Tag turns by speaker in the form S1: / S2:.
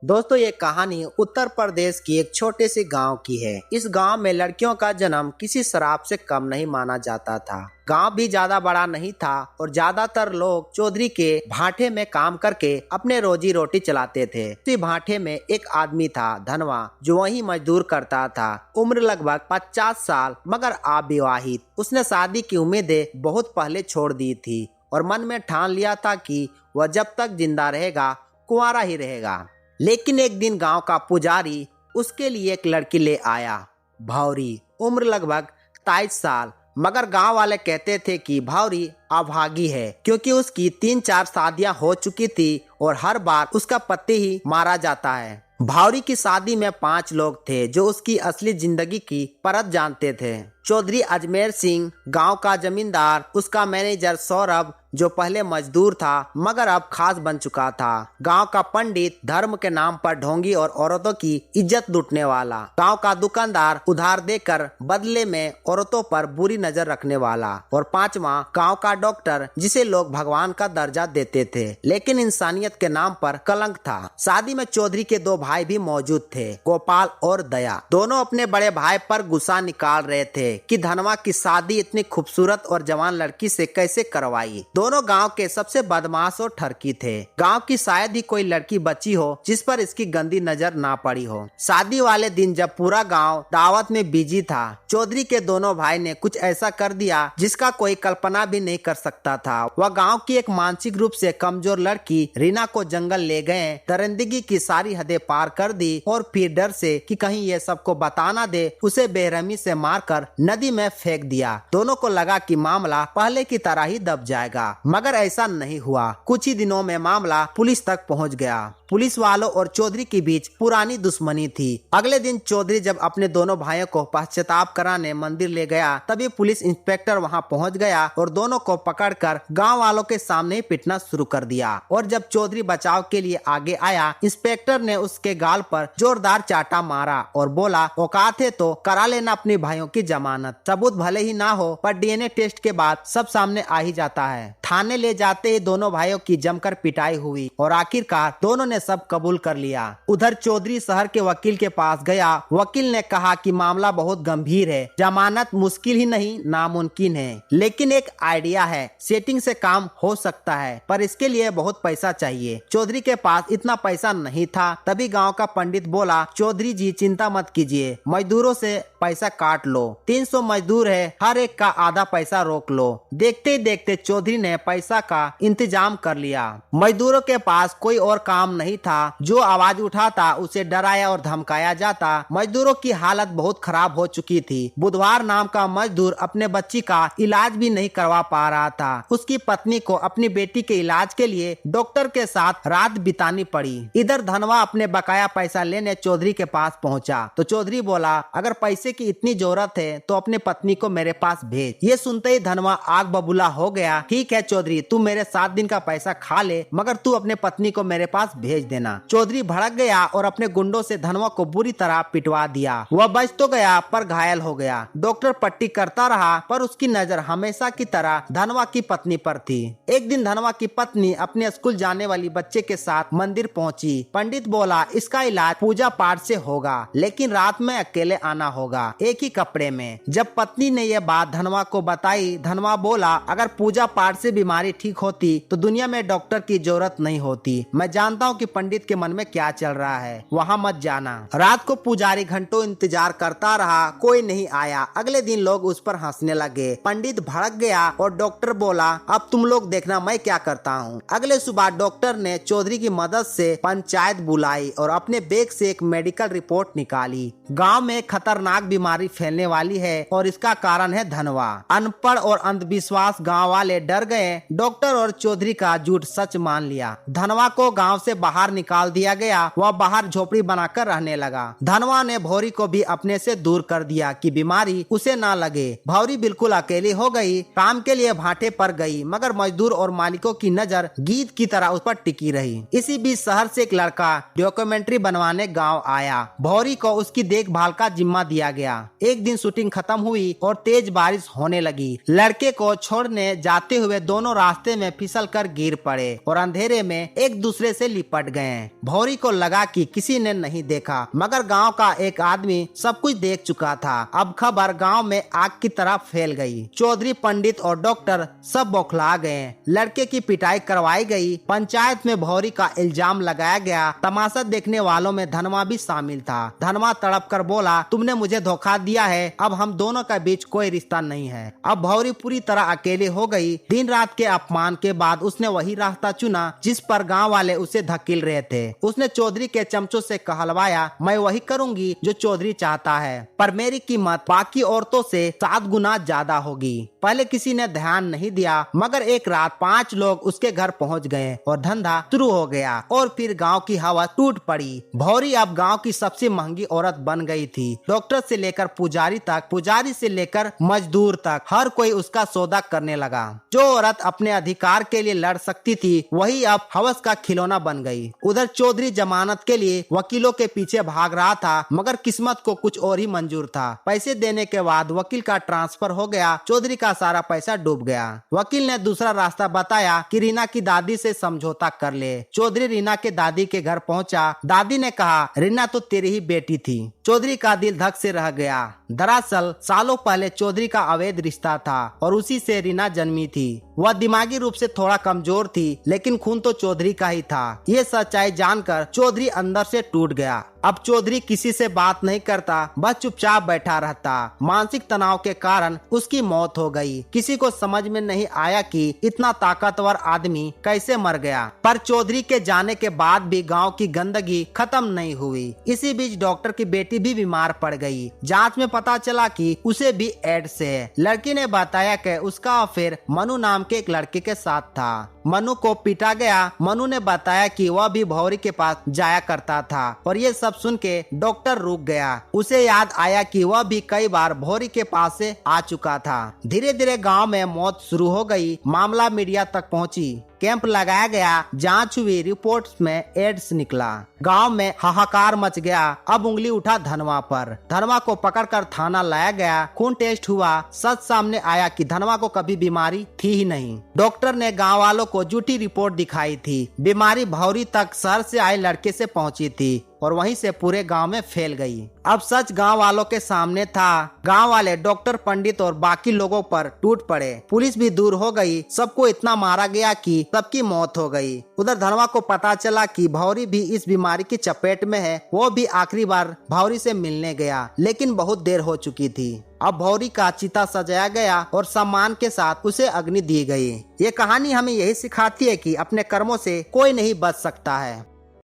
S1: दोस्तों ये कहानी उत्तर प्रदेश की एक छोटे से गांव की है। इस गांव में लड़कियों का जन्म किसी शराब से कम नहीं माना जाता था। गांव भी ज्यादा बड़ा नहीं था और ज्यादातर लोग चौधरी के भाटे में काम करके अपने रोजी रोटी चलाते थे। इसी भाटे में एक आदमी था धनवा, जो वहीं मजदूर करता था। उम्र लगभग 50 साल मगर अविवाहित। उसने शादी की उम्मीदें बहुत पहले छोड़ दी थी और मन में ठान लिया था कि वह जब तक जिंदा रहेगा कुंवारा ही रहेगा। लेकिन एक दिन गांव का पुजारी उसके लिए एक लड़की ले आया, भावरी। उम्र लगभग 23 साल, मगर गांव वाले कहते थे कि भावरी अभागी है, क्योंकि उसकी 3-4 शादियां हो चुकी थी और हर बार उसका पति ही मारा जाता है। भावरी की शादी में 5 लोग थे जो उसकी असली जिंदगी की परत जानते थे। चौधरी अजमेर सिंह गांव का जमींदार, उसका मैनेजर सौरभ जो पहले मजदूर था मगर अब खास बन चुका था, गांव का पंडित धर्म के नाम पर ढोंगी और औरतों की इज्जत लूटने वाला, गांव का दुकानदार उधार देकर बदले में औरतों पर बुरी नजर रखने वाला, और 5वां गांव का डॉक्टर जिसे लोग भगवान का दर्जा देते थे लेकिन इंसानियत के नाम पर कलंक था। शादी में चौधरी के 2 भाई भी मौजूद थे, गोपाल और दया। दोनों अपने बड़े भाई पर गुस्सा निकाल रहे थे कि धनवा की शादी इतनी खूबसूरत और जवान लड़की से कैसे करवाई। दोनों गांव के सबसे बदमाश और ठरकी थे। गांव की शायद ही कोई लड़की बची हो जिस पर इसकी गंदी नजर ना पड़ी हो। शादी वाले दिन जब पूरा गांव दावत में बिजी था, चौधरी के दोनों भाई ने कुछ ऐसा कर दिया जिसका कोई कल्पना भी नहीं कर सकता था। वह गांव की एक मानसिक रूप से कमजोर लड़की रीना को जंगल ले गए, दरिंदगी की सारी हदें पार कर दी और फिर डर से कि कहीं ये सबको बता ना दे, उसे बेरहमी से मारकर नदी में फेंक दिया। दोनों को लगा कि मामला पहले की तरह ही दब जाएगा, मगर ऐसा नहीं हुआ। कुछ ही दिनों में मामला पुलिस तक पहुंच गया। पुलिस वालों और चौधरी के बीच पुरानी दुश्मनी थी। अगले दिन चौधरी जब अपने दोनों भाइयों को पश्चाताप कराने मंदिर ले गया, तभी पुलिस इंस्पेक्टर वहां पहुंच गया और दोनों को पकड़कर गांव वालों के सामने ही पीटना शुरू कर दिया। और जब चौधरी बचाव के लिए आगे आया, इंस्पेक्टर ने उसके गाल पर जोरदार चाटा मारा और बोला, औकात है तो करा लेना अपने भाइयों की जमानत। सबूत भले ही ना हो पर डीएनए टेस्ट के बाद सब सामने आ ही जाता है। थाने ले जाते ही दोनों भाइयों की जमकर पिटाई हुई और आखिरकार दोनों ने सब कबूल कर लिया। उधर चौधरी शहर के वकील के पास गया। वकील ने कहा कि मामला बहुत गंभीर है, जमानत मुश्किल ही नहीं नामुमकिन है, लेकिन एक आइडिया है, सेटिंग से काम हो सकता है, पर इसके लिए बहुत पैसा चाहिए। चौधरी के पास इतना पैसा नहीं था। तभी गांव का पंडित बोला, चौधरी जी चिंता मत कीजिए, मजदूरों से पैसा काट लो, 300 मजदूर है, हर एक का आधा पैसा रोक लो। देखते ही देखते चौधरी ने पैसा का इंतजाम कर लिया। मजदूरों के पास कोई और काम नहीं था, जो आवाज उठाता उसे डराया और धमकाया जाता। मजदूरों की हालत बहुत खराब हो चुकी थी। बुधवार नाम का मजदूर अपने बच्ची का इलाज भी नहीं करवा पा रहा था। उसकी पत्नी को अपनी बेटी के इलाज के लिए डॉक्टर के साथ रात बितानी पड़ी। इधर धनवा अपने बकाया पैसा लेने चौधरी के पास पहुंचा तो चौधरी बोला, अगर पैसे की इतनी जरूरत है तो अपने पत्नी को मेरे पास भेज। ये सुनते ही धनवा आग बबूला हो गया। ठीक है चौधरी, तू मेरे 7 दिन का पैसा खा ले, मगर तू अपने पत्नी को मेरे पास भेज देना। चौधरी भड़क गया और अपने गुंडों से धनवा को बुरी तरह पिटवा दिया। वह बच तो गया पर घायल हो गया। डॉक्टर पट्टी करता रहा पर उसकी नजर हमेशा की तरह धनवा की पत्नी पर थी। एक दिन धनवा की पत्नी अपने स्कूल जाने वाली बच्चे के साथ मंदिर पहुंची। पंडित बोला, इसका इलाज पूजा पाठ से होगा, लेकिन रात में अकेले आना होगा, एक ही कपड़े में। जब पत्नी ने यह बात धनवा को बताई, धनवा बोला, अगर पूजा पाठ से बीमारी ठीक होती तो दुनिया में डॉक्टर की जरूरत नहीं होती। मैं जानता हूँ कि पंडित के मन में क्या चल रहा है, वहाँ मत जाना। रात को पुजारी घंटों इंतजार करता रहा, कोई नहीं आया। अगले दिन लोग उस पर हंसने लगे। पंडित भड़क गया और डॉक्टर बोला, अब तुम लोग देखना मैं क्या करता हूँ। अगले सुबह डॉक्टर ने चौधरी की मदद से पंचायत बुलाई और अपने बैग से एक मेडिकल रिपोर्ट निकाली। गाँव में खतरनाक बीमारी फैलने वाली है और इसका कारण है धनवा। अनपढ़ और अंधविश्वास गांव वाले डर गए। डॉक्टर और चौधरी का झूठ सच मान लिया। धनवा को गांव से बाहर निकाल दिया गया। वह बाहर झोपड़ी बनाकर रहने लगा। धनवा ने भौरी को भी अपने से दूर कर दिया कि बीमारी उसे ना लगे। भौरी बिल्कुल अकेली हो गई। काम के लिए भाटे पर गई, मगर मजदूर और मालिकों की नजर गीत की तरह उस पर टिकी रही। इसी बीच शहर से एक लड़का डॉक्यूमेंट्री बनवाने गाँव आया। भौरी को उसकी देखभाल का जिम्मा दिया गया। एक दिन शूटिंग खत्म हुई और तेज बारिश होने लगी। लड़के को छोड़ने जाते हुए दोनों रास्ते में फिसल कर गिर पड़े और अंधेरे में एक दूसरे से लिपट गए। भौरी को लगा कि किसी ने नहीं देखा, मगर गांव का एक आदमी सब कुछ देख चुका था। अब खबर गांव में आग की तरह फैल गई। चौधरी, पंडित और डॉक्टर सब बौखला गए। लड़के की पिटाई करवाई गई। पंचायत में भौरी का इल्जाम लगाया गया। तमाशा देखने वालों में धनवा भी शामिल था। धनवा तड़प कर बोला, तुमने मुझे धोखा दिया है, अब हम दोनों के बीच कोई रिश्ता नहीं है। अब भौरी पूरी तरह अकेले हो गई। दिन रात के अपमान के बाद उसने वही रास्ता चुना जिस पर गांव वाले उसे धकेल रहे थे। उसने चौधरी के चमचों से कहलवाया, मैं वही करूंगी जो चौधरी चाहता है, पर मेरी कीमत बाकी औरतों से 7 गुना ज्यादा होगी। पहले किसी ने ध्यान नहीं दिया, मगर एक रात 5 लोग उसके घर पहुंच गए और धंधा शुरू हो गया और फिर गांव की हवा टूट पड़ी। भौरी अब गांव की सबसे महंगी औरत बन गई थी। डॉक्टर से लेकर पुजारी तक, पुजारी से लेकर मजदूर तक, हर कोई उसका सौदा करने लगा। जो औरत अपने अधिकार के लिए लड़ सकती थी, वही अब हवस का खिलौना बन गई। उधर चौधरी जमानत के लिए वकीलों के पीछे भाग रहा था, मगर किस्मत को कुछ और ही मंजूर था। पैसे देने के बाद वकील का ट्रांसफर हो गया। चौधरी का सारा पैसा डूब गया। वकील ने दूसरा रास्ता बताया कि रीना की दादी से समझौता कर ले। चौधरी रीना के दादी के घर पहुंचा। दादी ने कहा, रीना तो तेरी ही बेटी थी। चौधरी का दिल धक से रह गया। दरअसल सालों पहले चौधरी का अवैध रिश्ता था और उसी से रीना जन्मी थी। वह दिमागी रूप से थोड़ा कमजोर थी, लेकिन खून तो चौधरी का ही था। ये सच्चाई जानकर चौधरी अंदर से टूट गया। अब चौधरी किसी से बात नहीं करता, बस चुपचाप बैठा रहता। मानसिक तनाव के कारण उसकी मौत हो गई। किसी को समझ में नहीं आया कि इतना ताकतवर आदमी कैसे मर गया। पर चौधरी के जाने के बाद भी गांव की गंदगी खत्म नहीं हुई। इसी बीच डॉक्टर की बेटी भी बीमार पड़ गई। जांच में पता चला कि उसे भी एड्स है। लड़की ने बताया कि उसका अफेयर मनु नाम के एक लड़के के साथ था। मनु को पीटा गया। मनु ने बताया कि वह भी भौरी के पास जाया करता था और ये सब सुन के डॉक्टर रुक गया। उसे याद आया कि वह भी कई बार भौरी के पास से आ चुका था। धीरे धीरे गांव में मौत शुरू हो गई। मामला मीडिया तक पहुंची। कैंप लगाया गया, जांच हुई, रिपोर्ट्स में एड्स निकला। गांव में हाहाकार मच गया। अब उंगली उठा धनवा पर। धनवा को पकड़कर थाना लाया गया। खून टेस्ट हुआ। सच सामने आया कि धनवा को कभी बीमारी थी ही नहीं। डॉक्टर ने गांव वालों को झूठी रिपोर्ट दिखाई थी। बीमारी भौरी तक शहर से आए लड़के से पहुंची थी और वहीं से पूरे गांव में फैल गई। अब सच गांव वालों के सामने था। गांव वाले डॉक्टर, पंडित और बाकी लोगों पर टूट पड़े। पुलिस भी दूर हो गई। सबको इतना मारा गया कि सबकी मौत हो गई। उधर धनवा को पता चला कि भौरी भी इस बीमारी की चपेट में है। वो भी आखिरी बार भौरी से मिलने गया, लेकिन बहुत देर हो चुकी थी। अब भौरी का चिता सजाया गया और सम्मान के साथ उसे अग्नि दी गई। ये कहानी हमें यही सिखाती है कि अपने कर्मों से कोई नहीं बच सकता है।